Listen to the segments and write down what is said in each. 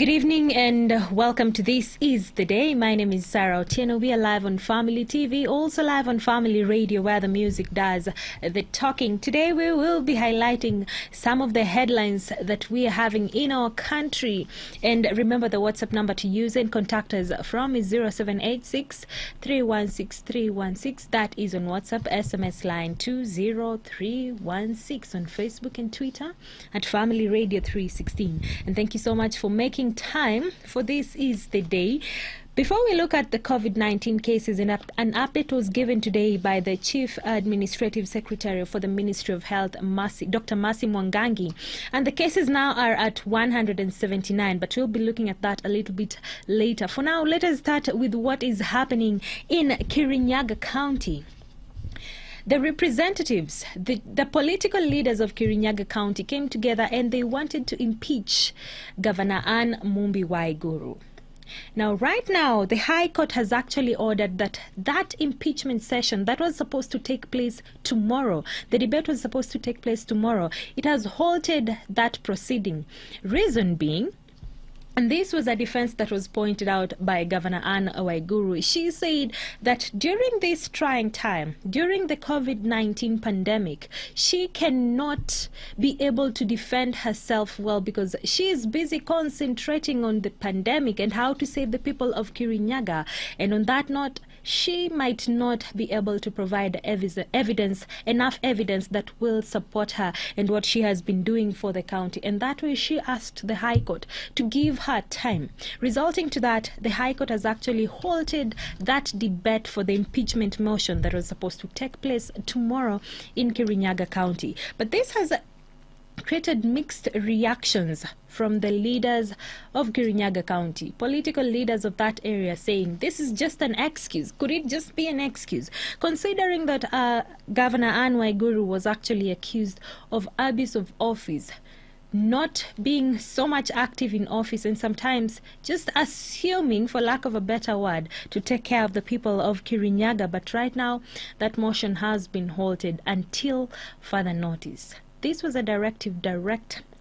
Good evening and welcome to This Is The Day. My name is Sarah Otieno. We are live on Family TV, also live on Family Radio where the music does the talking. Today we will be highlighting some of the headlines that we are having in our country. And remember, the WhatsApp number to use and contact us from is 0786 316 316. That is on WhatsApp. SMS line 20316 on Facebook and Twitter at Family Radio 316. And thank you so much for making time for This Is The Day. Before we look at the COVID-19 cases, an update was given today by the Chief Administrative Secretary for the Ministry of Health, Dr. Mercy Mwangangi. And the cases now are at 179, but we'll be looking at that a little bit later. For now, let us start with what is happening in Kirinyaga County. The representatives, the political leaders of Kirinyaga County came together and they wanted to impeach Governor Anne Mumbi Waiguru. Now, right now, the High Court has actually ordered that impeachment session that was supposed to take place tomorrow, the debate was supposed to take place tomorrow, it has halted that proceeding. Reason being, and this was a defense that was pointed out by Governor Anne Waiguru. She said that during this trying time, during the COVID-19 pandemic, she cannot be able to defend herself well because she is busy concentrating on the pandemic and how to save the people of Kirinyaga. And on that note, she might not be able to provide enough evidence that will support her and what she has been doing for the county. And that way she asked the High Court to give her time. Resulting to that, the High Court has actually halted that debate for the impeachment motion that was supposed to take place tomorrow in Kirinyaga County. But this has created mixed reactions from the leaders of Kirinyaga County, political leaders of that area, saying this is just an excuse. Could it just be an excuse? Considering that Governor Anne Waiguru was actually accused of abuse of office, not being so much active in office, and sometimes just assuming, for lack of a better word, to take care of the people of Kirinyaga. But right now, that motion has been halted until further notice. This was a directive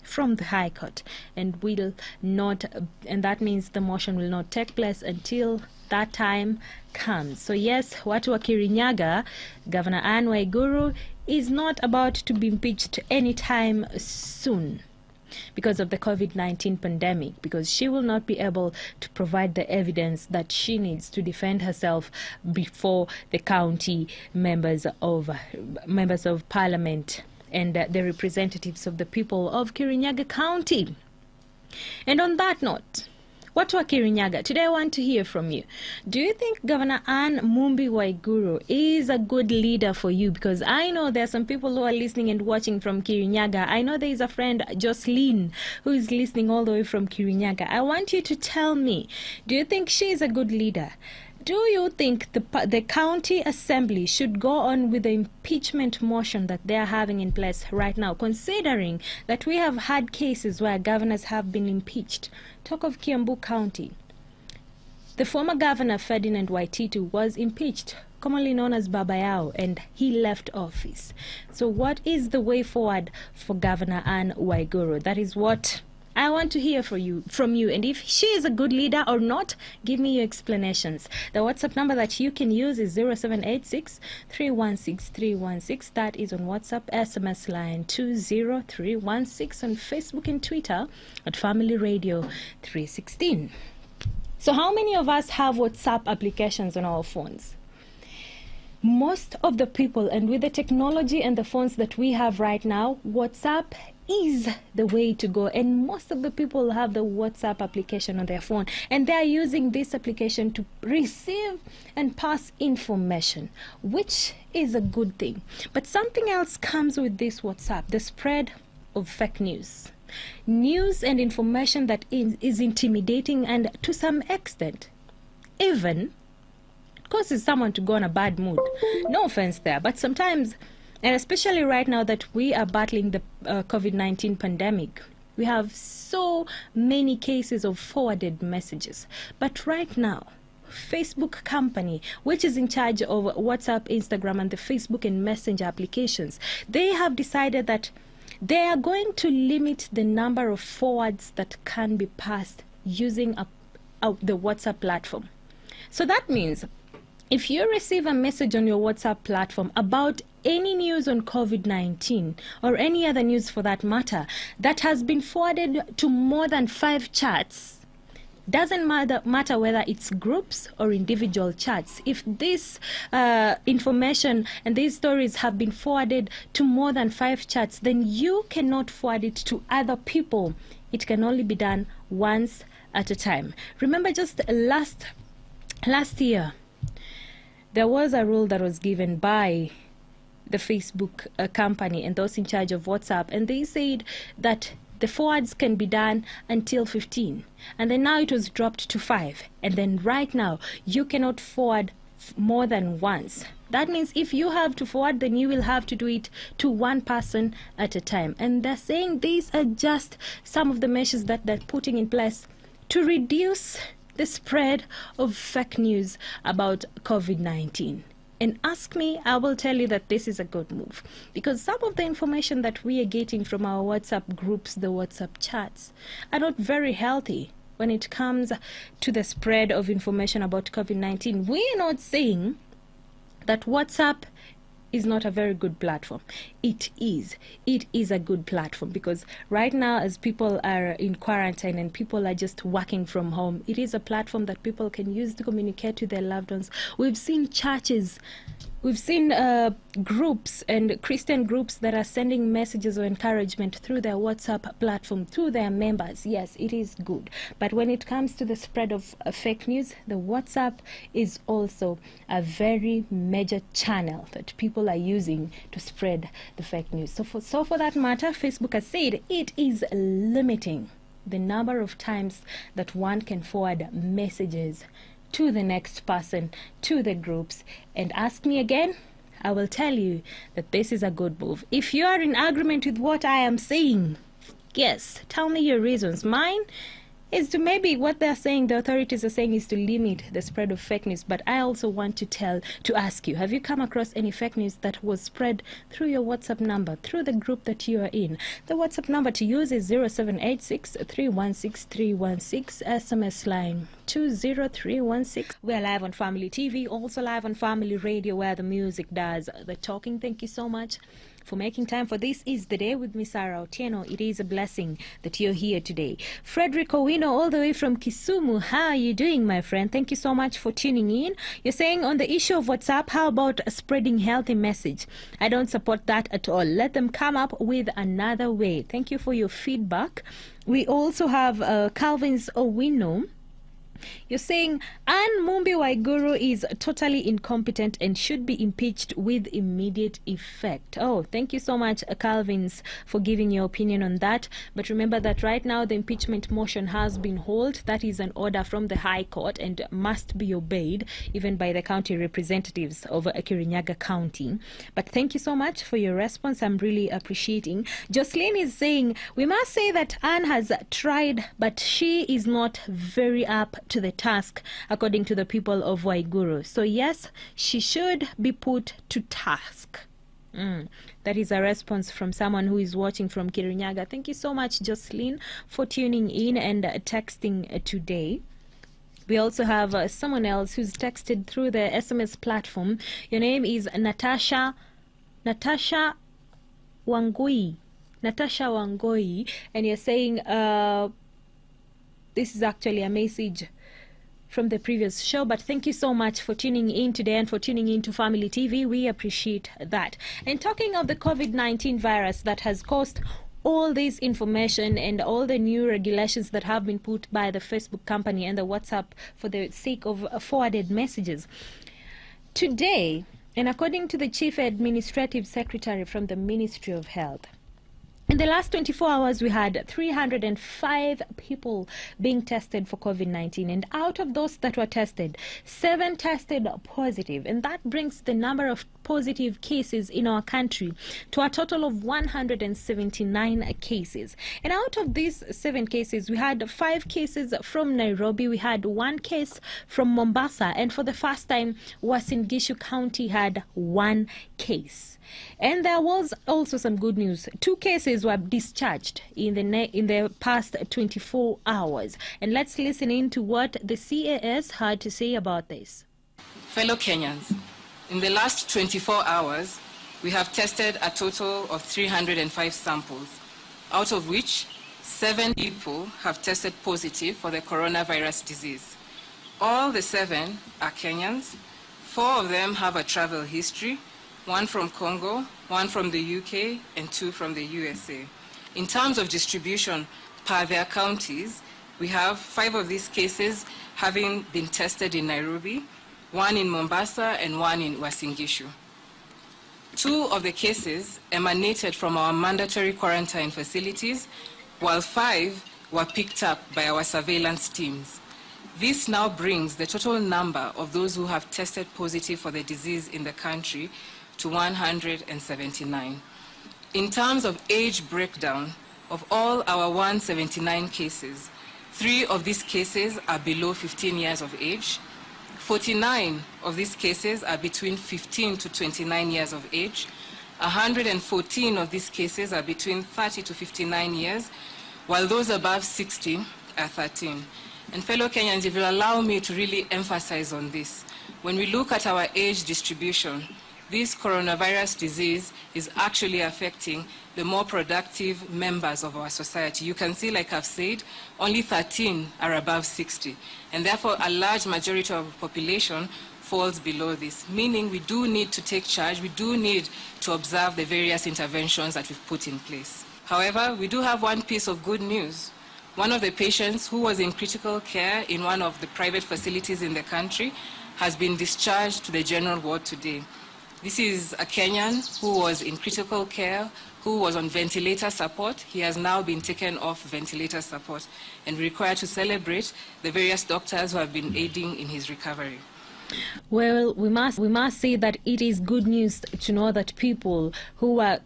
from the High Court and that means the motion will not take place until that time comes. So yes, watu wa Kirinyaga, Governor Anne Waiguru is not about to be impeached anytime soon because of the COVID-19 pandemic, because she will not be able to provide the evidence that she needs to defend herself before the county members of parliament and the representatives of the people of Kirinyaga County. And on that note, watu wa Kirinyaga, today I want to hear from you. Do you think Governor Anne Mumbi Waiguru is a good leader for you? Because I know there are some people who are listening and watching from Kirinyaga. I know there is a friend, Jocelyn, who is listening all the way from Kirinyaga. I want you to tell me, do you think she is a good leader? Do you think the county assembly should go on with the impeachment motion that they are having in place right now, considering that we have had cases where governors have been impeached? Talk of Kiambu County. The former governor, Ferdinand Waititu, was impeached, commonly known as Baba Yao, and he left office. So what is the way forward for Governor Anne Waiguru? That is what I want to hear from you. And if she is a good leader or not, give me your explanations. The WhatsApp number that you can use is 0786 316 316. That is on WhatsApp. SMS line 20316 on Facebook and Twitter at Family Radio 316. So how many of us have WhatsApp applications on our phones? Most of the people, and with the technology and the phones that we have right now, WhatsApp is the way to go, and most of the people have the WhatsApp application on their phone, and they are using this application to receive and pass information, which is a good thing. But something else comes with this WhatsApp: the spread of fake news and information that is intimidating, and to some extent even causes someone to go on a bad mood. No offense there, but sometimes, and especially right now that we are battling the COVID-19 pandemic, we have so many cases of forwarded messages. But right now, Facebook company, which is in charge of WhatsApp, Instagram, and the Facebook and Messenger applications, they have decided that they are going to limit the number of forwards that can be passed using the WhatsApp platform. So that means if you receive a message on your WhatsApp platform about any news on COVID-19 or any other news for that matter that has been forwarded to more than 5 chats, doesn't matter whether it's groups or individual chats. If this information and these stories have been forwarded to more than 5 chats, then you cannot forward it to other people. It can only be done once at a time. Remember, just last year, there was a rule that was given by the Facebook company and those in charge of WhatsApp, and they said that the forwards can be done until 15, and then now it was dropped to 5, and then right now you cannot forward more than once. That means if you have to forward, then you will have to do it to one person at a time. And they're saying these are just some of the measures that they're putting in place to reduce the spread of fake news about COVID-19. And ask me, I will tell you that this is a good move, because some of the information that we are getting from our WhatsApp groups, the WhatsApp chats, are not very healthy when it comes to the spread of information about COVID-19. We are not saying that WhatsApp is not a very good platform. It is a good platform, because right now, as people are in quarantine and people are just working from home, it is a platform that people can use to communicate to their loved ones. We've seen churches, we've seen groups and Christian groups that are sending messages of encouragement through their WhatsApp platform to their members. Yes, it is good. But when it comes to the spread of fake news, the WhatsApp is also a very major channel that people are using to spread the fake news. So for that matter, Facebook has said it is limiting the number of times that one can forward messages to the next person, to the groups. And ask me again, I will tell you that this is a good move. If you are in agreement with what I am saying, yes, tell me your reasons. Mine is to maybe what they're saying, the authorities are saying, is to limit the spread of fake news. But I also want to ask you, have you come across any fake news that was spread through your WhatsApp number, through the group that you are in? The WhatsApp number to use is 0786 316 316, SMS line 20316. We're live on Family TV, also live on Family Radio, where the music does the talking. Thank you so much for making time for This Is the Day with Miss Sarah Otieno. It is a blessing that you're here today. Frederick Owino, all the way from Kisumu. How are you doing, my friend? Thank you so much for tuning in. You're saying on the issue of WhatsApp, how about spreading healthy message? I don't support that at all. Let them come up with another way. Thank you for your feedback. We also have Calvin's Owino. You're saying Anne Mumbi Waiguru is totally incompetent and should be impeached with immediate effect. Oh, thank you so much, Calvins, for giving your opinion on that. But remember that right now the impeachment motion has been held. That is an order from the High Court and must be obeyed even by the county representatives of Kirinyaga County. But thank you so much for your response. I'm really appreciating. Jocelyn is saying, we must say that Anne has tried, but she is not very up to the task, according to the people of Waiguru. So yes, she should be put to task. That is a response from someone who is watching from Kirinyaga. Thank you so much, Jocelyn, for tuning in and texting today. We also have someone else who's texted through the SMS platform. Your name is Natasha Wangui. Natasha Wangui, and you're saying this is actually a message from the previous show, but thank you so much for tuning in today and for tuning in to Family TV. We appreciate that. And talking of the COVID-19 virus that has caused all this information and all the new regulations that have been put by the Facebook company and the WhatsApp for the sake of forwarded messages. Today, and according to the Chief Administrative Secretary from the Ministry of Health, in the last 24 hours, we had 305 people being tested for COVID-19. And out of those that were tested, 7 tested positive. And that brings the number of positive cases in our country to a total of 179 cases. And out of these 7 cases, we had 5 cases from Nairobi. We had 1 case from Mombasa. And for the first time, Uasin Gishu County had 1 case. And there was also some good news. 2 cases cases were discharged in the past 24 hours. And let's listen in to what the CAS had to say about this. Fellow Kenyans, in the last 24 hours, we have tested a total of 305 samples, out of which 7 people have tested positive for the coronavirus disease. All the 7 are Kenyans. 4 of them have a travel history, 1 from Congo, 1 from the UK, and 2 from the USA. In terms of distribution per their counties, we have 5 of these cases having been tested in Nairobi, 1 in Mombasa, and 1 in Uasin Gishu. 2 of the cases emanated from our mandatory quarantine facilities, while 5 were picked up by our surveillance teams. This now brings the total number of those who have tested positive for the disease in the country to 179. In terms of age breakdown, of all our 179 cases, 3 of these cases are below 15 years of age. 49 of these cases are between 15 to 29 years of age. 114 of these cases are between 30 to 59 years, while those above 60 are 13. And fellow Kenyans, if you allow me to really emphasize on this, when we look at our age distribution, this coronavirus disease is actually affecting the more productive members of our society. You can see, like I've said, only 13 are above 60, and therefore a large majority of the population falls below this, meaning we do need to take charge, we do need to observe the various interventions that we've put in place. However, we do have one piece of good news. One of the patients who was in critical care in one of the private facilities in the country has been discharged to the general ward today. This is a Kenyan who was in critical care, who was on ventilator support. He has now been taken off ventilator support, and we require to celebrate the various doctors who have been aiding in his recovery. Well, we must say that it is good news to know that people who were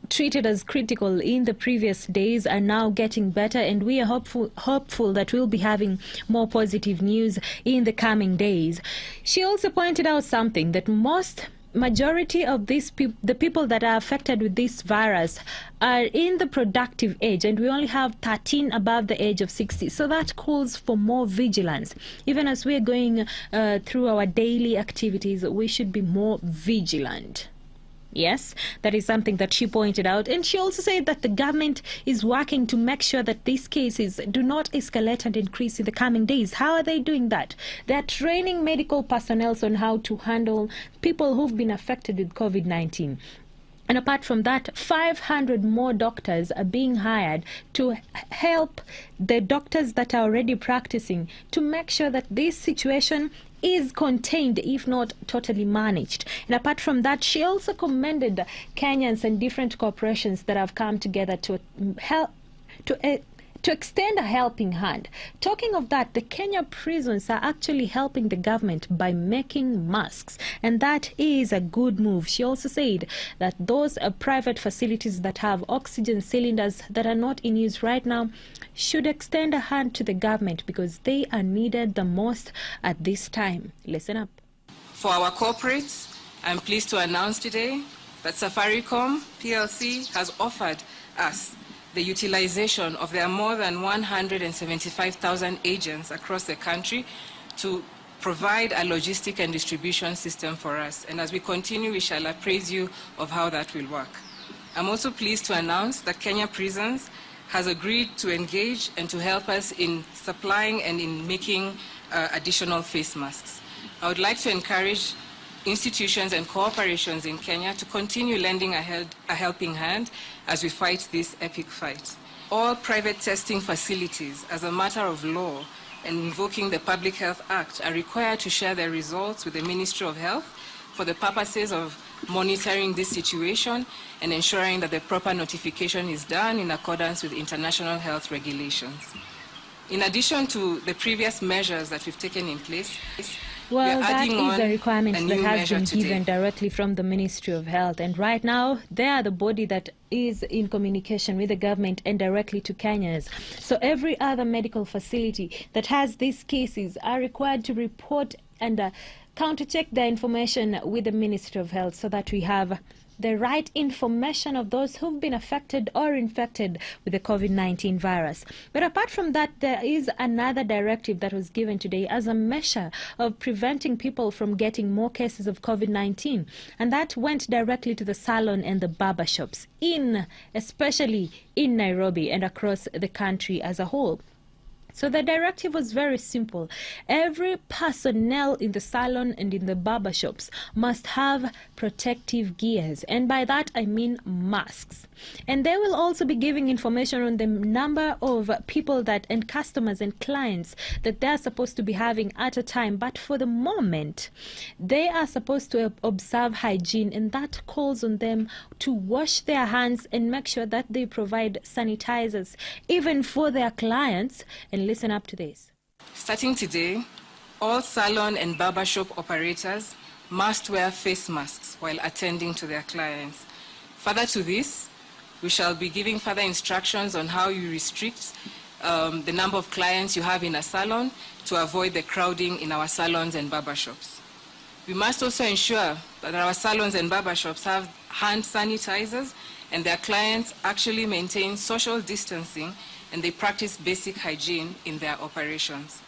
treated as critical in the previous days are now getting better, and we are hopeful that we'll be having more positive news in the coming days. She also pointed out something, that majority of the people that are affected with this virus are in the productive age, and we only have 13 above the age of 60. So that calls for more vigilance. Even as we're going through our daily activities, we should be more vigilant. Yes, that is something that she pointed out. And she also said that the government is working to make sure that these cases do not escalate and increase in the coming days. How are they doing that? They're training medical personnel on how to handle people who've been affected with COVID-19. And apart from that, 500 more doctors are being hired to help the doctors that are already practicing to make sure that this situation is contained, if not totally managed. And apart from that, she also commended Kenyans and different corporations that have come together to help to extend a helping hand. Talking of that, the Kenya prisons are actually helping the government by making masks, and that is a good move. She also said that those private facilities that have oxygen cylinders that are not in use right now should extend a hand to the government because they are needed the most at this time. Listen up. For our corporates, I'm pleased to announce today that Safaricom PLC has offered us the utilization of their more than 175,000 agents across the country to provide a logistic and distribution system for us. And as we continue, we shall appraise you of how that will work. I'm also pleased to announce that Kenya Prisons has agreed to engage and to help us in supplying and in making additional face masks. I would like to encourage institutions and corporations in Kenya to continue lending a helping hand as we fight this epic fight. All private testing facilities, as a matter of law and invoking the Public Health Act, are required to share their results with the Ministry of Health for the purposes of monitoring this situation and ensuring that the proper notification is done in accordance with international health regulations. In addition to the previous measures that we've taken in place, well, that is a requirement that has been given directly from the Ministry of Health. And right now, they are the body that is in communication with the government and directly to Kenyans. So every other medical facility that has these cases are required to report and counter-check their information with the Ministry of Health so that we have the right information of those who've been affected or infected with the COVID-19 virus. But apart from that, there is another directive that was given today as a measure of preventing people from getting more cases of COVID-19. And that went directly to the salon and the barber shops, especially in Nairobi and across the country as a whole. So the directive was very simple. Every personnel in the salon and in the barber shops must have protective gears. And by that, I mean masks. And they will also be giving information on the number of people and customers and clients that they're supposed to be having at a time. But for the moment, they are supposed to observe hygiene, and that calls on them to wash their hands and make sure that they provide sanitizers, even for their clients. And listen up to this. Starting today, all salon and barbershop operators must wear face masks while attending to their clients. Further to this, we shall be giving further instructions on how you restrict the number of clients you have in a salon to avoid the crowding in our salons and barbershops. We must also ensure that our salons and barbershops have hand sanitizers and their clients actually maintain social distancing and they practice basic hygiene in their operations.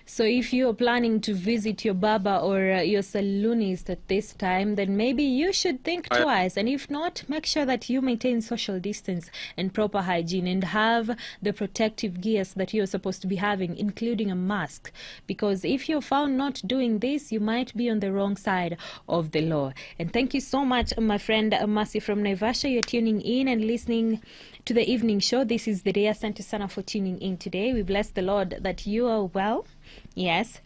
So if you're planning to visit your barber or your saloonist at this time, then maybe you should think twice. And if not, make sure that you maintain social distance and proper hygiene and have the protective gears that you're supposed to be having, including a mask. Because if you're found not doing this, you might be on the wrong side of the law. And thank you so much, my friend Mercy from Naivasha. You're tuning in and listening to the evening show. This is the day. Asante sana for tuning in today. We bless the Lord that you are well. Yes.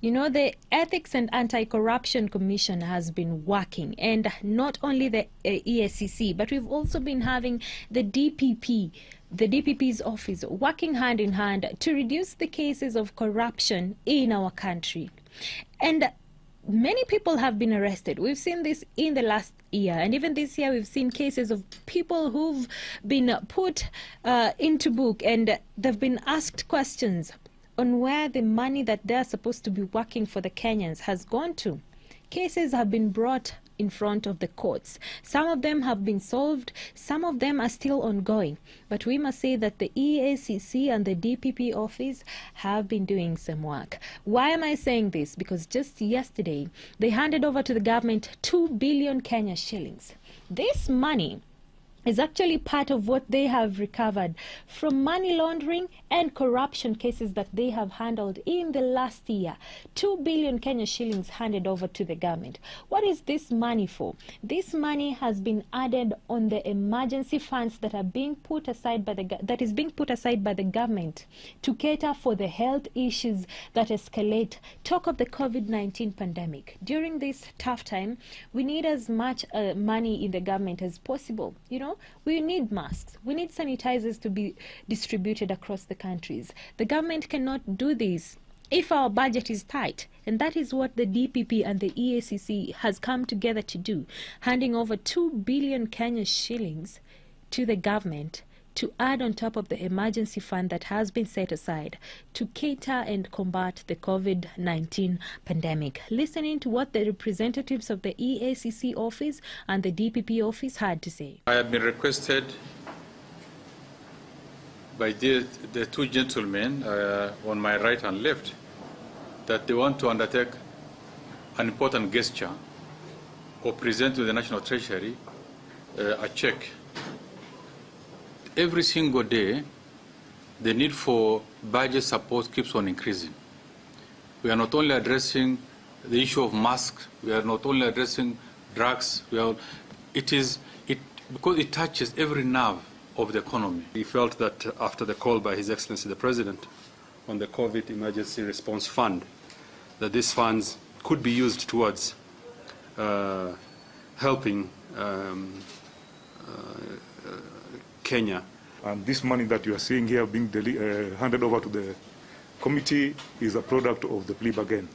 You know, the Ethics and Anti-Corruption Commission has been working, and not only the EACC, but we've also been having the DPP's office working hand in hand to reduce the cases of corruption in our country. And many people have been arrested. We've seen this in the last year, and even this year we've seen cases of people who've been put into book, and they've been asked questions on where the money that they're supposed to be working for the Kenyans has gone to. Cases have been brought in front of the courts. Some of them have been solved, some of them are still ongoing. But we must say that the EACC and the DPP office have been doing some work. Why am I saying this? Because just yesterday, they handed over to the government 2 billion Kenya shillings. This money is actually part of what they have recovered from money laundering and corruption cases that they have handled in the last year. 2 billion Kenya shillings handed over to the government. What is this money for? This money has been added on the emergency funds that are being put aside by the government to cater for the health issues that escalate. Talk of the COVID-19 pandemic. During this tough time, we need as much money in the government as possible. You know, we need masks. We need sanitizers to be distributed across the countries. The government cannot do this if our budget is tight. And that is what the DPP and the EACC has come together to do, handing over 2 billion Kenya shillings to the government to add on top of the emergency fund that has been set aside to cater and combat the COVID-19 pandemic. Listening to what the representatives of the EACC office and the DPP office had to say. I have been requested by the two gentlemen on my right and left that they want to undertake an important gesture or present to the National Treasury a check. Every single day, the need for budget support keeps on increasing. We are not only addressing the issue of masks, we are not only addressing drugs, because it touches every nerve of the economy. He felt that after the call by His Excellency the President on the COVID Emergency Response Fund, that these funds could be used towards helping Kenya. And this money that you are seeing here being handed over to the committee is a product of the plea bargain.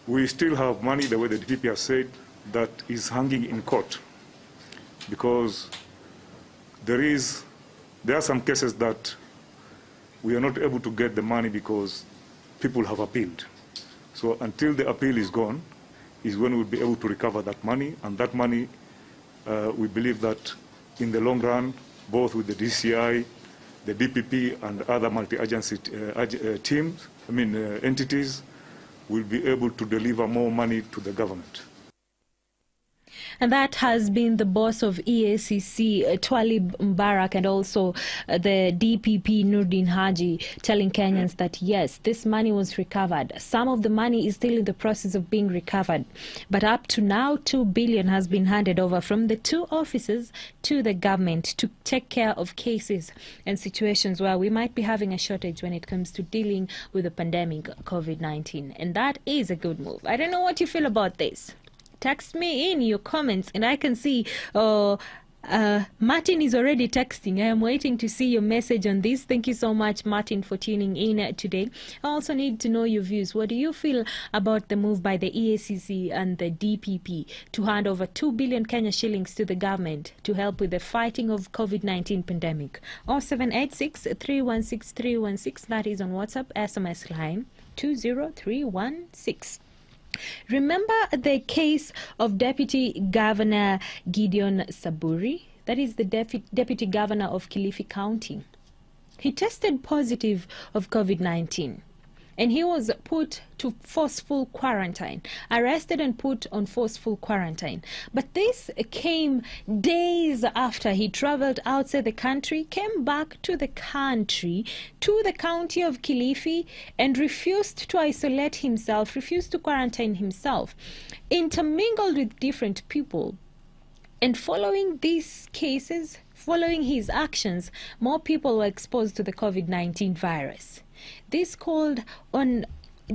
We still have money, the way the DPP has said, that is hanging in court because there are some cases that we are not able to get the money because people have appealed. So until the appeal is gone, is when we'll be able to recover that money. And that money, we believe that in the long run, both with the DCI, the DPP, and other multi-agency teams, entities, will be able to deliver more money to the government. And that has been the boss of EACC, Twalib Mbarak, and also the DPP, Nordin Haji, telling Kenyans that, yes, this money was recovered. Some of the money is still in the process of being recovered. But up to now, 2 billion has been handed over from the two offices to the government to take care of cases and situations where we might be having a shortage when it comes to dealing with the pandemic COVID-19. And that is a good move. I don't know what you feel about this. Text me in your comments, and I can see Martin is already texting. I am waiting to see your message on this. Thank you so much, Martin, for tuning in today. I also need to know your views. What do you feel about the move by the EACC and the DPP to hand over 2 billion Kenya shillings to the government to help with the fighting of COVID-19 pandemic? 0786 316 316. That is on WhatsApp, SMS line 20316. Remember the case of Deputy Governor Gideon Saburi? That is the Deputy Governor of Kilifi County. He tested positive of COVID-19. And he was put to forceful quarantine, arrested and put on forceful quarantine. But this came days after he traveled outside the country, came back to the country, to the county of Kilifi, and refused to isolate himself, refused to quarantine himself, intermingled with different people. And following these cases, following his actions, more people were exposed to the COVID-19 virus. This called on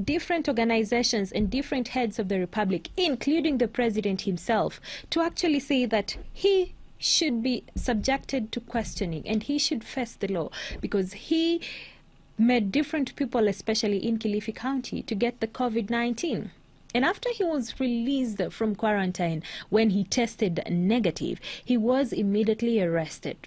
different organizations and different heads of the republic, including the president himself, to actually say that he should be subjected to questioning and he should face the law, because he made different people, especially in Kilifi County, to get the COVID-19. And after he was released from quarantine, when he tested negative, he was immediately arrested.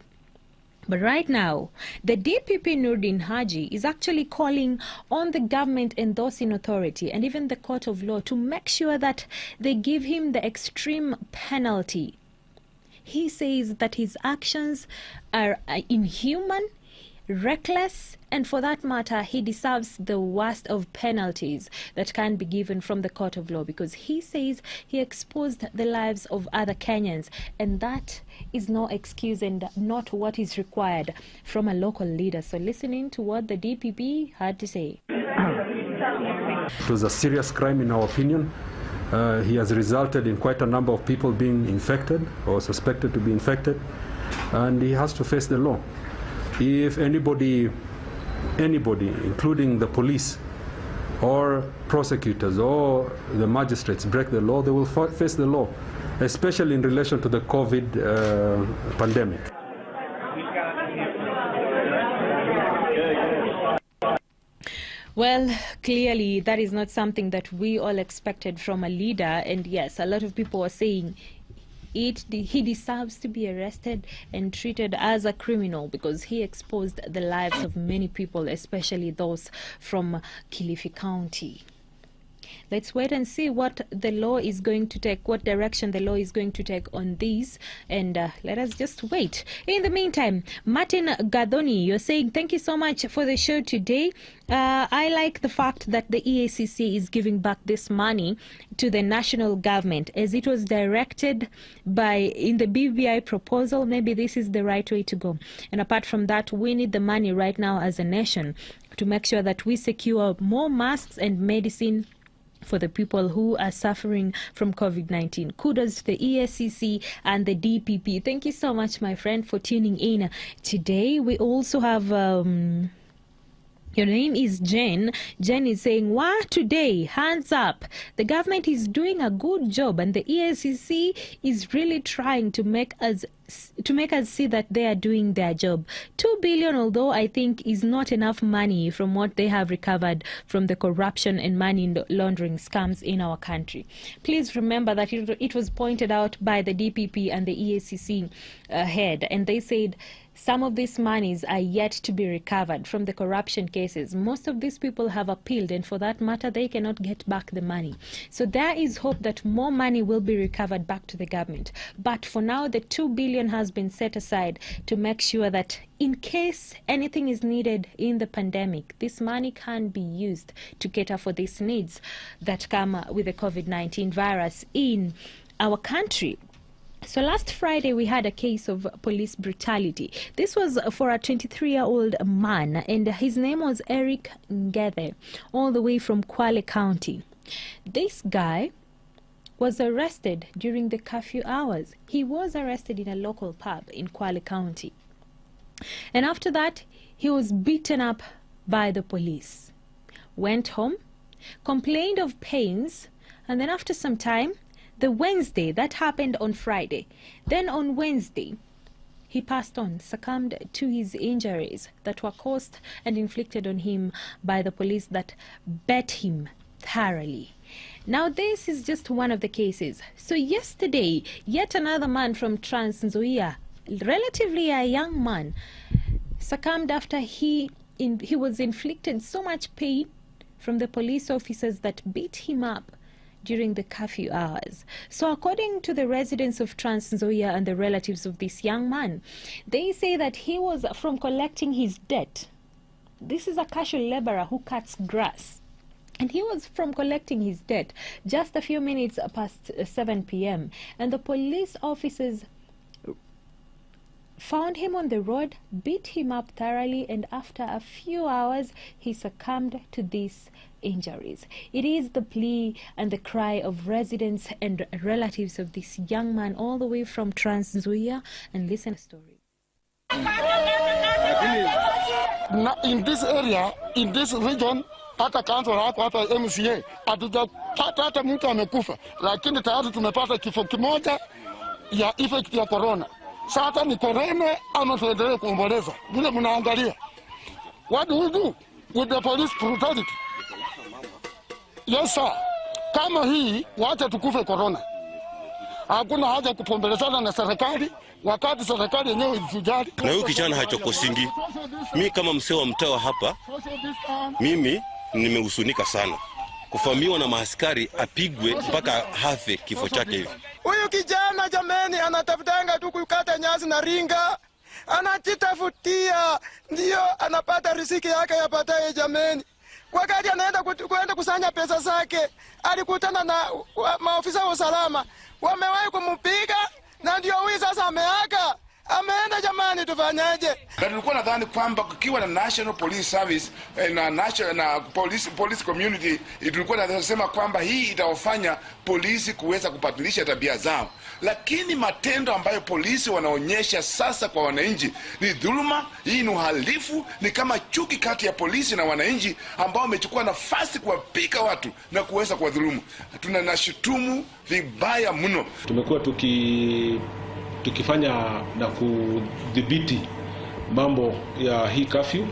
But right now, the DPP Nordin Haji is actually calling on the government endorsing authority and even the court of law to make sure that they give him the extreme penalty. He says that his actions are inhuman, reckless, and for that matter, he deserves the worst of penalties that can be given from the court of law, because he says he exposed the lives of other Kenyans, and that is no excuse and not what is required from a local leader. So listening to what the DPP had to say. It was a serious crime in our opinion. He has resulted in quite a number of people being infected or suspected to be infected, and he has to face the law. If anybody, including the police or prosecutors or the magistrates, break the law, they will face the law, especially in relation to the COVID pandemic. Well, clearly that is not something that we all expected from a leader. And yes, a lot of people are saying he deserves to be arrested and treated as a criminal because he exposed the lives of many people, especially those from Kilifi County. Let's wait and see what the law is going to take, what direction the law is going to take on this, and let us just wait. In the meantime, Martin Gadoni, you're saying thank you so much for the show today. I like the fact that the EACC is giving back this money to the national government as it was directed in the BBI proposal. Maybe this is the right way to go. And apart from that, we need the money right now as a nation to make sure that we secure more masks and medicine for the people who are suffering from COVID-19. Kudos to the EACC and the DPP. Thank you so much, my friend, for tuning in today. We also have... your name is Jen. Jen is saying, "Wow, today, hands up. The government is doing a good job, and the EACC is really trying to make us see that they are doing their job. 2 billion, although I think is not enough money from what they have recovered from the corruption and money laundering scams in our country." Please remember that it was pointed out by the DPP and the EACC head, and they said some of these monies are yet to be recovered from the corruption cases. Most of these people have appealed, and for that matter, they cannot get back the money. So there is hope that more money will be recovered back to the government. But for now, the 2 billion has been set aside to make sure that in case anything is needed in the pandemic, this money can be used to cater for these needs that come with the COVID-19 virus in our country. So last Friday, we had a case of police brutality. This was for a 23-year-old man, and his name was Eric Ngethe, all the way from Kwale County. This guy was arrested during the curfew hours. He was arrested in a local pub in Kwale County. And after that, he was beaten up by the police. Went home, complained of pains, and then after some time, the Wednesday, that happened on Friday. Then on Wednesday, he passed on, succumbed to his injuries that were caused and inflicted on him by the police that beat him thoroughly. Now, this is just one of the cases. So yesterday, yet another man from Trans Nzoia, relatively a young man, succumbed after he was inflicted so much pain from the police officers that beat him up during the curfew hours. So according to the residents of Trans Nzoia and the relatives of this young man, they say that he was from collecting his debt. This is a casual laborer who cuts grass. And he was from collecting his debt just a few minutes past 7 p.m. And the police officers found him on the road, beat him up thoroughly, and after a few hours, he succumbed to these injuries. It is the plea and the cry of residents and relatives of this young man all the way from Trans Nzoia. And listen to the story. In this area, in this region, hata council hapo hata MCA hatujapata hata mtu amekufa, lakini tayari tumepata kifo kimoja ya effect ya corona. Sasa ni corona ama tuendelee kuomboleza? Vile mnaangalia, what do we do with the police brutality? Yes sir, kama hii wacha tukufe corona. Hakuna haja kupombelezana na serikali wakati serikali yenyewe isijali. Na huyu kijana hachokosingi. Mimi kama msee wa mtaa hapa, mimi nimehusunika sana kufamiwa na maaskari apigwe mpaka hafe kifo chake hivi. Huyu kijana jameni anatafutanga tu kukata nyasi na ringa, anajitafutia ndio anapata riziki yake ya baadaye jameni. Wakati anaenda kwenda kusanya pesa zake, alikutana na maofisa wa usalama, wamewahi kumpiga na ndio huyu sasa ameaga. Ameenda jamani, tufanyaje? Na tulikuwa nadhani kwamba kukiwa na National Police Service na national na police community, tulikuwa tunasema kwamba hii itawafanya polisi kuweza kubadilisha tabia zao. Lakini matendo ambayo polisi wanaonyesha sasa kwa wananchi ni dhuluma, hii ni uhalifu, ni kama chuki kati ya polisi na wananchi ambao wamechukua nafasi kuwapika watu na kuweza kuwadhulumu. Tunashutumu vibaya mno. Tumekuwa tukifanya na kudhibiti mambo ya hii curfew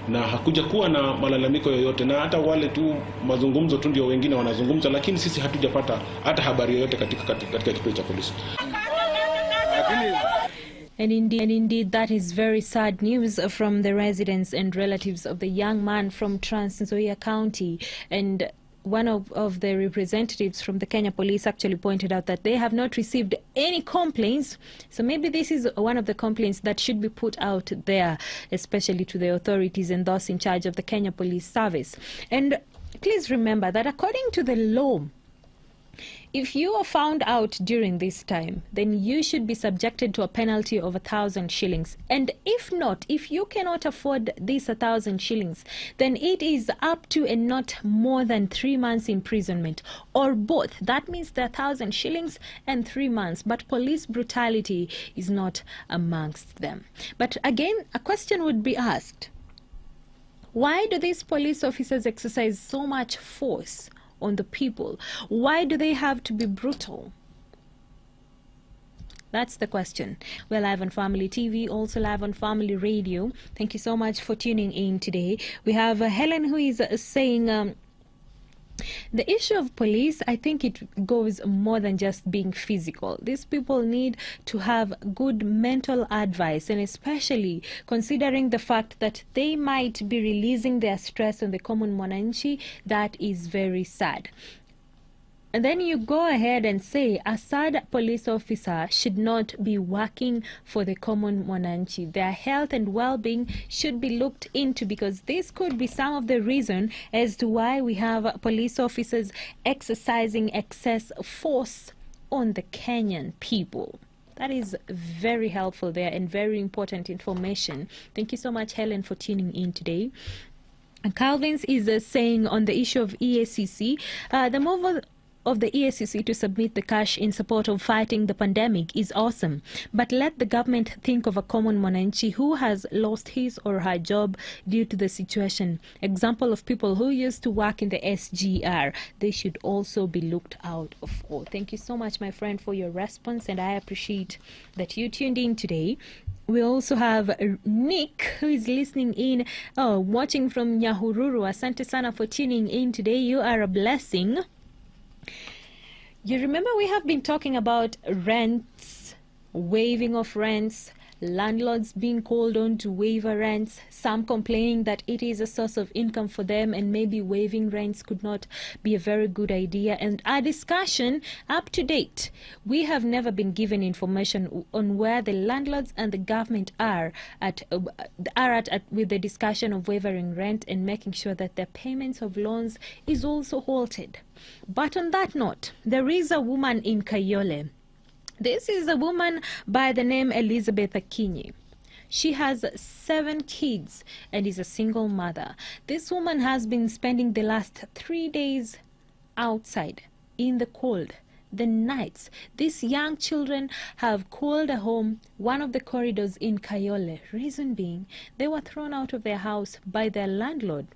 na hakuja kuwa na malalamiko yoyote, na hata wale tu mazungumzo tu ndio wengine wanazungumza, lakini sisi hatujapata hata habari yoyote katika kituo cha polisi. And indeed, that is very sad news from the residents and relatives of the young man from Trans Nzoia County. And one of the representatives from the Kenya Police actually pointed out that they have not received any complaints. So maybe this is one of the complaints that should be put out there, especially to the authorities and those in charge of the Kenya Police Service. And please remember that according to the law, if you are found out during this time, then you should be subjected to a penalty of 1,000 shillings. And if not, if you cannot afford this 1,000 shillings, then it is up to and not more than 3 months imprisonment, or both. That means the 1,000 shillings and 3 months. But police brutality is not amongst them. But again, a question would be asked: why do these police officers exercise so much force on the people? Why do they have to be brutal? That's the question. We're live on Family TV, also live on Family Radio. Thank you so much for tuning in today. We have Helen who is saying The issue of police, I think it goes more than just being physical. These people need to have good mental advice, and especially considering the fact that they might be releasing their stress on the common mwananchi. That is very sad. And then you go ahead and say a sad police officer should not be working for the common mwananchi. Their health and well-being should be looked into, because this could be some of the reason as to why we have police officers exercising excess force on the Kenyan people. That is very helpful there and very important information. Thank you so much, Helen, for tuning in today. Calvins is saying on the issue of EACC, the move of the EACC to submit the cash in support of fighting the pandemic is awesome, but let the government think of a common mwananchi who has lost his or her job due to the situation. Example of people who used to work in the SGR. They should also be looked out for. Thank you so much, my friend, for your response, and I appreciate that you tuned in today. We also have Nick, who is listening in, watching from Nyahururu. Asante sana for tuning in today. You are a blessing. You remember we have been talking about rents, waiving of rents, landlords being called on to waive rents, some complaining that it is a source of income for them and maybe waiving rents could not be a very good idea. And our discussion up to date, we have never been given information on where the landlords and the government are at with the discussion of waiving rent and making sure that their payments of loans is also halted. But on that note, there is a woman in Kayole. This is a woman by the name Elizabeth Akinyi. She has 7 kids and is a single mother. This woman has been spending the last 3 days outside in the cold. The nights, these young children have called a home one of the corridors in Kayole. Reason being, they were thrown out of their house by their landlord,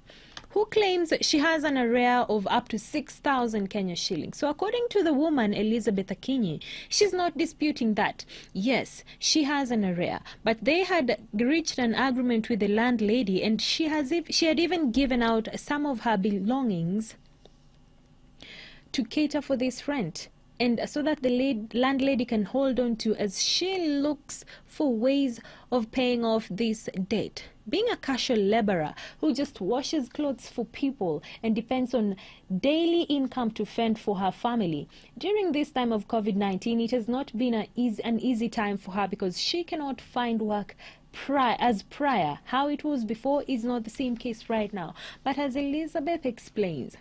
who claims she has an arrear of up to 6,000 Kenya shillings. So according to the woman, Elizabeth Akinyi, she's not disputing that. Yes, she has an arrear, but they had reached an agreement with the landlady, and she had even given out some of her belongings to cater for this rent, and so that the landlady can hold on to as she looks for ways of paying off this debt. Being a casual laborer who just washes clothes for people and depends on daily income to fend for her family, during this time of COVID-19, it has not been an easy time for her, because she cannot find work prior. How it was before is not the same case right now. But as Elizabeth explains,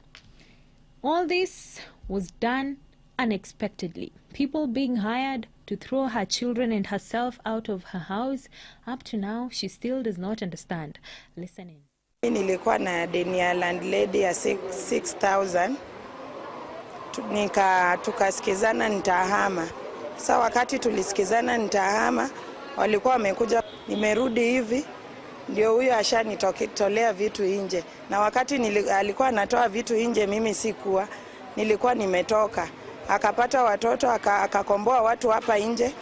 all this was done unexpectedly. People being hired to throw her children and herself out of her house. Up to now, she still does not understand. Listen in. Nilikuwa na deni ya landlady ya 6,000. Tukasikizana nitahama. Sasa wakati tulisikizana nitahama, walikuwa wamekuja, nimerudi hivi, ndio huyo ashanitolea vitu nje. Na wakati alikuwa anatoa vitu nje, mimi sikuwa, nilikuwa nimetoka. Akapata watoto, akakomboa watu hapa nje,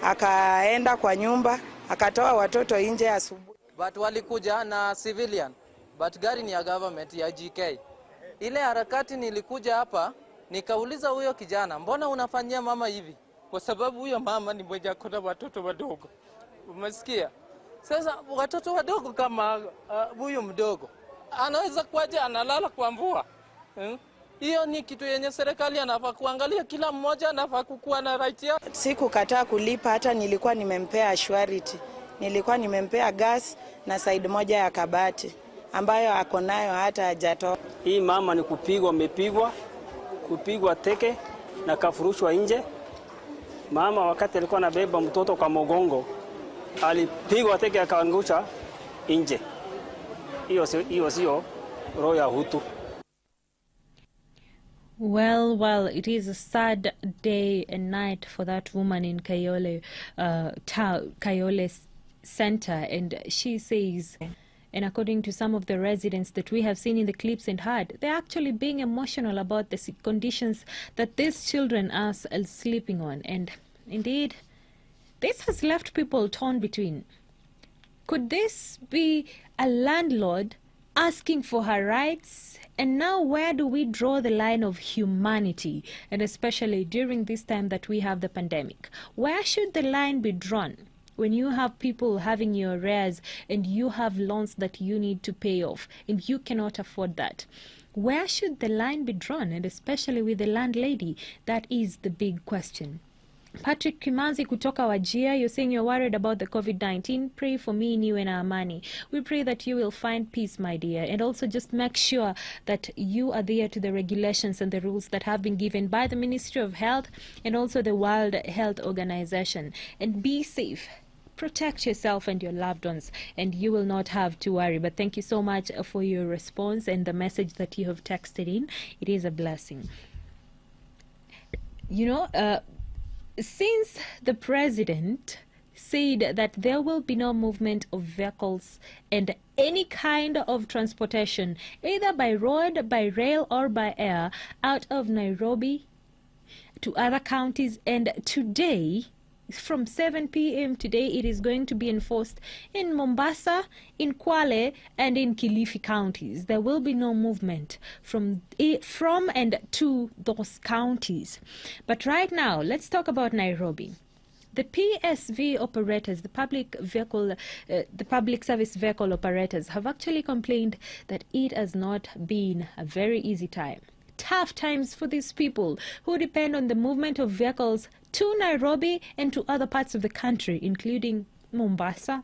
akaenda kwa nyumba, akatoa watoto nje asubuhi. But walikuja na civilian, but gari ni ya government ya GK. Ile harakati nilikuja hapa, nikauliza huyo kijana, mbona unafanyia mama hivi? Kwa sababu huyo mama ni mwenye akona watoto wadogo. Umesikia? Sasa watoto wadogo kama huyu mdogo, anaweza kuaje analala kwa mvua? Hiyo ni kitu yenye serikali anafaa kuangalia, kila mmoja anafaa kukuwa na right yake. Sikukataa kulipa, hata nilikuwa nimempea assurity. Nilikuwa nimempea gas na side moja ya kabati ambayo ako nayo hata hajatoa. Hii mama ni kupigwa teke na kafurushwa nje. Mama wakati alikuwa anabeba mtoto kwa mgongo, alipigwa teke akaangusha nje. Hiyo sio roho ya Hutu. Well, it is a sad day and night for that woman in Kayole Center, and she says, and according to some of the residents that we have seen in the clips and heard, they're actually being emotional about the conditions that these children are sleeping on. And indeed, this has left people torn between. Could this be a landlord asking for her rights. And now where do we draw the line of humanity? And especially during this time that we have the pandemic. Where should the line be drawn? When you have people having your arrears and you have loans that you need to pay off and you cannot afford that, where should the line be drawn? And especially with the landlady, that is the big question. Patrick Kimanzi kutoka Wajir, you're saying you're worried about the COVID-19. Pray for me, niwe na amani. We pray that you will find peace, my dear. And also just make sure that you adhere to the regulations and the rules that have been given by the Ministry of Health and also the World Health Organization. And be safe. Protect yourself and your loved ones, and you will not have to worry. But thank you so much for your response and the message that you have texted in. It is a blessing. You know, since the president said that there will be no movement of vehicles and any kind of transportation, either by road, by rail, or by air, out of Nairobi to other counties, and today, from 7 p.m. today, it is going to be enforced in Mombasa, in Kwale, and in Kilifi counties. There will be no movement from and to those counties. But right now, let's talk about Nairobi. The PSV operators, the public service vehicle operators, have actually complained that it has not been a very easy time. Tough times for these people who depend on the movement of vehicles to Nairobi and to other parts of the country, including Mombasa,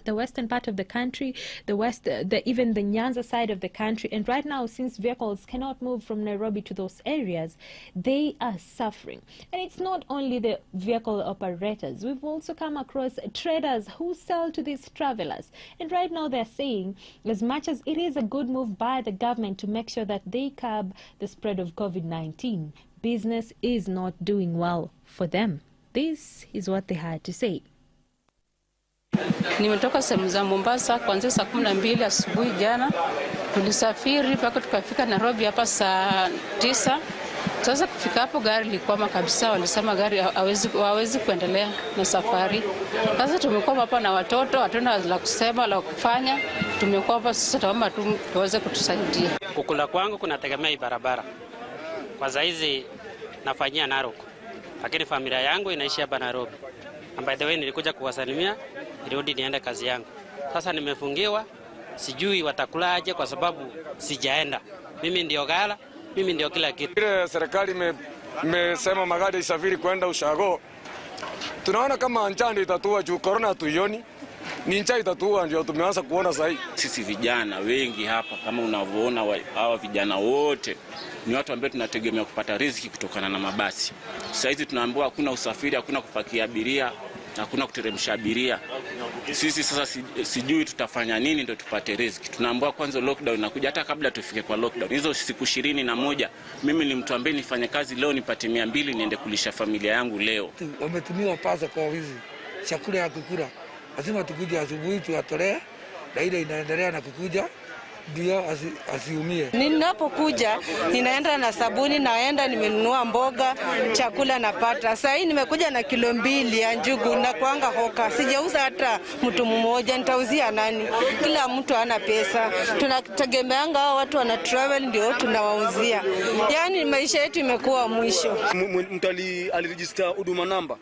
the western part of the country, even the Nyanza side of the country. And right now, since vehicles cannot move from Nairobi to those areas, they are suffering. And it's not only the vehicle operators. We've also come across traders who sell to these travelers. And right now they're saying, as much as it is a good move by the government to make sure that they curb the spread of COVID-19, business is not doing well for them. This is what they had to say. Nimetoka sehemu za Mombasa kuanzia saa 12 asubuhi jana. Tulisafiri mpaka tukafika Nairobi hapa saa 9. Sasa kufika hapo gari lilikwama kabisa, walisema gari hawezi kuendelea na safari. Sasa tumekuwa hapa na watoto, hatuna la kusema la kufanya. Tumekuwa hapa sasa, tuomba tu tuweze kutusaidia. Kukula kwangu kunategemea hii barabara. Kwa saizi nafanyia Narok. Lakini familia yangu inaishi hapa Nairobi. And by the way, nilikuja kuwasalimia, nirudi niende kazi yangu. Sasa nimefungiwa, sijui watakulaje kwa sababu sijaenda. Mimi ndio gala, mimi ndio kila kitu. Ile serikali imesema magari isafiri kwenda Ushago. Tunaona kama njaa ndio itatua juu corona tuioni. Ni njaa itatua ndio tumeanza kuona sasa. Sisi vijana wengi hapa kama unavyoona hawa vijana wote ni watu ambao tunategemea kupata riziki kutokana na mabasi. Sasa hizi tunaambiwa hakuna usafiri, hakuna kupakia abiria, hakuna kuteremsha abiria. Sisi sasa sijui tutafanya nini ndio tupate riziki. Tunaambiwa kwanza lockdown inakuja, hata kabla tufike kwa lockdown. Hizo siku 21 mimi ni mtu ambaye nifanye kazi leo nipate 200 niende kulisha familia yangu leo. Wametumiwa pesa kwa wizi. Chakula ya kukula. Lazima tukuje asubuhi tuwatolee, na ile inaendelea na kukuja ndio asiumie. Ninapokuja ninaenda na sabuni, naenda nimenunua mboga, chakula napata. Sasa hii nimekuja na kilo 2 ya njugu na kuanga hoka. Sijauza hata mtu mmoja, nitauzia nani? Kila mtu ana pesa. Tunategemeanga hao watu wana travel ndio tunawauzia. Yaani maisha yetu imekuwa mwisho. Mtu aliregister huduma namba.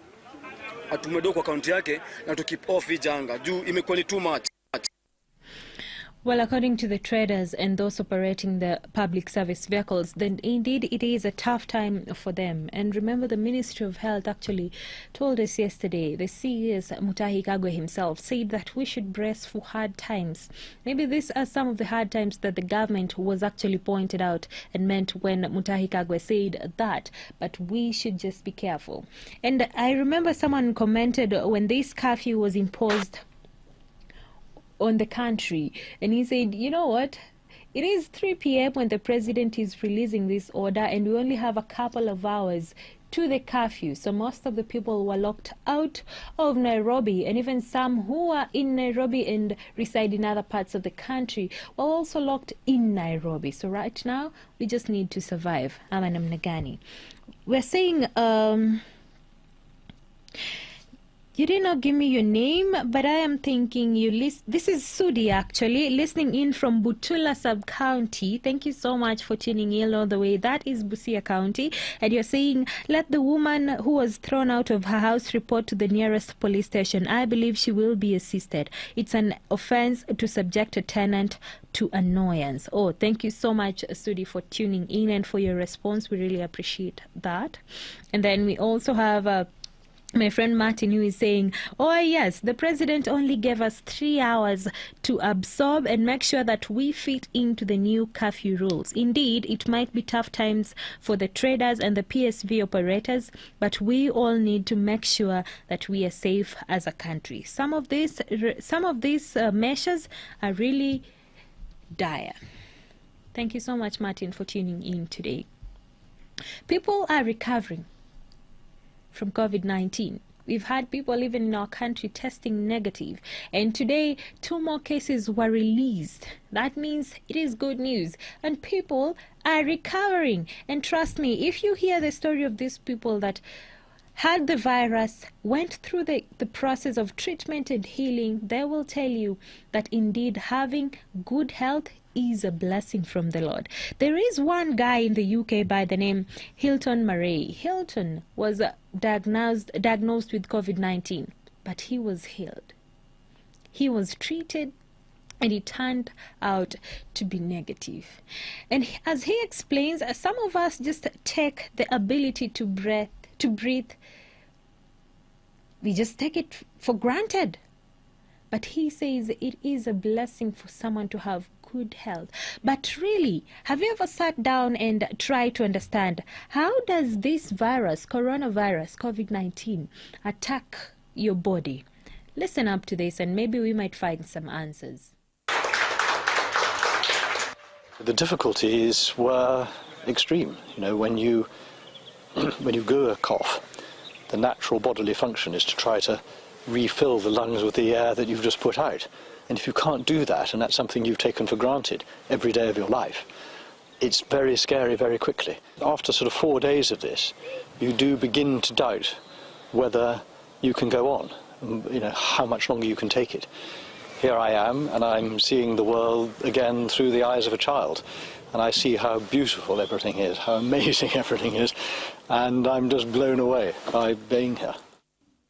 Atumedo kwa account yake na to keep off janga juu imekuwa ni too much. Well, according to the traders and those operating the public service vehicles, then indeed it is a tough time for them. And remember, the Ministry of Health actually told us yesterday, the CS Mutahi Kagwe himself said that we should brace for hard times. Maybe these are some of the hard times that the government was actually pointed out and meant when Mutahi Kagwe said that. But we should just be careful. And I remember someone commented when this curfew was imposed on the country, and he said, you know what, it is 3 p.m. when the president is releasing this order, and we only have a couple of hours to the curfew. So most of the people were locked out of Nairobi, and even some who are in Nairobi and reside in other parts of the country were also locked in Nairobi. So right now we just need to survive. Ama namna gani? We're saying You did not give me your name, but I am thinking this is Sudi, actually, listening in from Butula Sub-County. Thank you so much for tuning in all the way. That is Busia County. And you're saying, let the woman who was thrown out of her house report to the nearest police station. I believe she will be assisted. It's an offense to subject a tenant to annoyance. Oh, thank you so much, Sudi, for tuning in and for your response. We really appreciate that. And then we also have my friend Martin, who is saying, oh yes, the president only gave us 3 hours to absorb and make sure that we fit into the new curfew rules. Indeed, it might be tough times for the traders and the PSV operators, but we all need to make sure that we are safe as a country. Some of these measures are really dire. Thank you so much, Martin, for tuning in today. People are recovering from COVID-19. We've had people even in our country testing negative, and today 2 more cases were released. That means it is good news, and people are recovering. And trust me, if you hear the story of these people that had the virus, went through the process of treatment and healing, they will tell you that indeed having good health is a blessing from the Lord. There is one guy in the UK by the name Hilton Murray. Hilton was diagnosed with COVID-19, but he was healed. He was treated, and it turned out to be negative. And as he explains, some of us just take the ability to breathe. We just take it for granted. But he says it is a blessing for someone to have good health. But really, have you ever sat down and tried to understand how does this virus, coronavirus, COVID-19, attack your body? Listen up to this and maybe we might find some answers. The difficulties were extreme. You know, when you go a cough, the natural bodily function is to try to refill the lungs with the air that you've just put out. And if you can't do that, and that's something you've taken for granted every day of your life, it's very scary very quickly. After sort of 4 days of this, you do begin to doubt whether you can go on, you know, how much longer you can take it. Here I am, and I'm seeing the world again through the eyes of a child. And I see how beautiful everything is, how amazing everything is, and I'm just blown away by being here.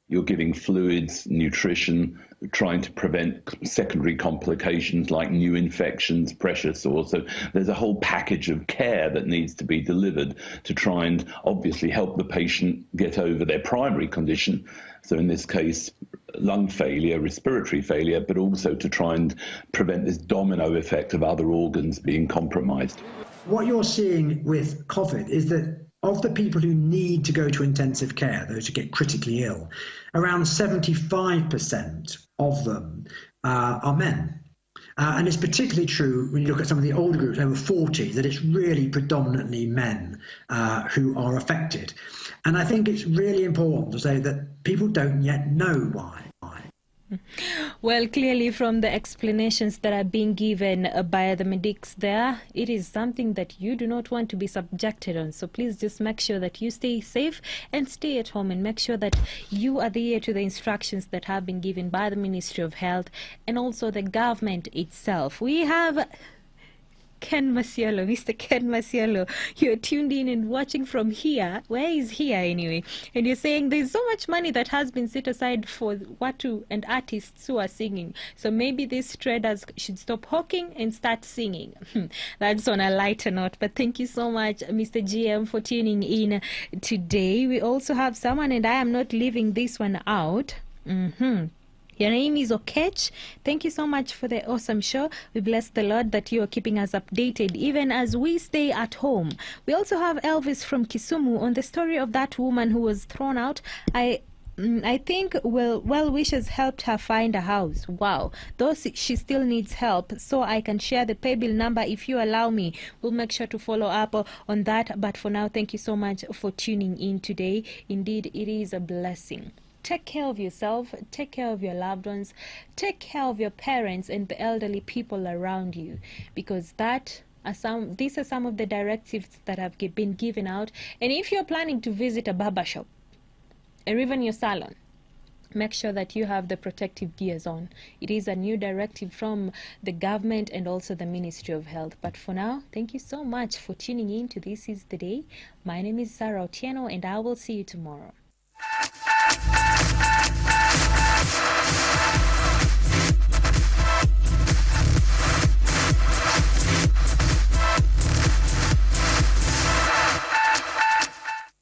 You're giving fluids, nutrition, trying to prevent secondary complications like new infections, pressure sores. So there's a whole package of care that needs to be delivered to try and obviously help the patient get over their primary condition. So in this case, lung failure, respiratory failure, but also to try and prevent this domino effect of other organs being compromised. What you're seeing with COVID is that of the people who need to go to intensive care, those who get critically ill, around 75% of them are men. And it's particularly true when you look at some of the older groups, over 40, that it's really predominantly men who are affected. And I think it's really important to say that people don't yet know why. Well, clearly from the explanations that are being given by the medics there, it is something that you do not want to be subjected on. So please just make sure that you stay safe and stay at home and make sure that you adhere to the instructions that have been given by the Ministry of Health and also the government itself. We have Ken Masiolo, Mr. Ken Masiolo, you're tuned in and watching from here. Where is here anyway? And you're saying there's so much money that has been set aside for Watu and artists who are singing. So maybe these traders should stop hawking and start singing. That's on a lighter note. But thank you so much, Mr. GM, for tuning in today. We also have someone, and I am not leaving this one out. Your name is Okech. Thank you so much for the awesome show. We bless the Lord that you are keeping us updated even as we stay at home. We also have Elvis from Kisumu on the story of that woman who was thrown out. I think well wishes helped her find a house. Wow. Though she still needs help, so I can share the pay bill number if you allow me. We'll make sure to follow up on that. But for now, thank you so much for tuning in today. Indeed, it is a blessing. Take care of yourself, take care of your loved ones, take care of your parents and the elderly people around you, because these are some of the directives that have been given out. And if you're planning to visit a barber shop or even your salon, make sure that you have the protective gears on. It is a new directive from the government and also the Ministry of Health. But for now, thank you so much for tuning in to This Is The Day. My name is Sarah Otieno, and I will see you tomorrow.